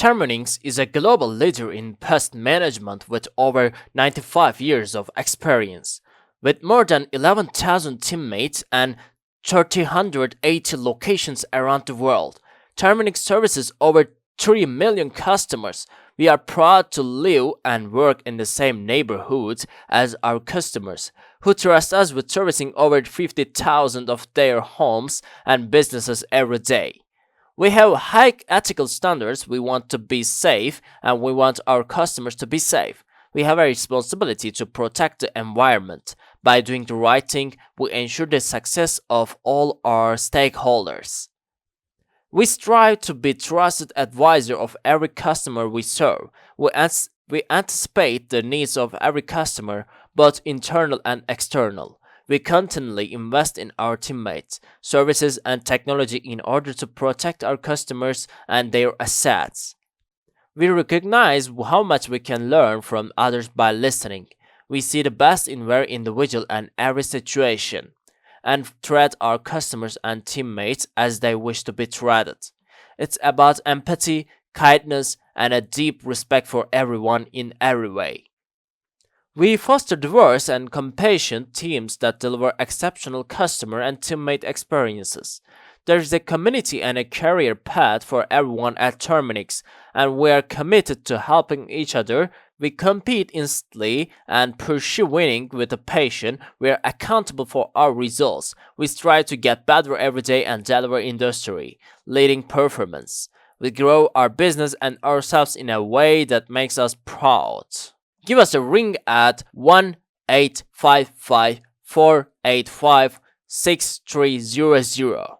Terminix is a global leader in pest management with over 95 years of experience. With more than 11,000 teammates and 380 locations around the world, Terminix services over 3 million customers. We are proud to live and work in the same neighborhoods as our customers, who trust us with servicing over 50,000 of their homes and businesses every day. We have high ethical standards. We want to be safe and we want our customers to be safe. We have a responsibility to protect the environment. By doing the right thing, we ensure the success of all our stakeholders. We strive to be trusted advisor of every customer we serve. We anticipate the needs of every customer, both internal and external. We continually invest in our teammates, services, and technology in order to protect our customers and their assets. We recognize how much we can learn from others by listening. We see the best in every individual and every situation, and treat our customers and teammates as they wish to be treated. It's about empathy, kindness, and a deep respect for everyone in every way. We foster diverse and compassionate teams that deliver exceptional customer and teammate experiences. There is a community and a career path for everyone at Terminix, and we are committed to helping each other. We compete instantly and pursue winning with a passion. We are accountable for our results. We strive to get better every day and deliver industry leading performance. We grow our business and ourselves in a way that makes us proud. Give us a ring at 1-855-485-6300.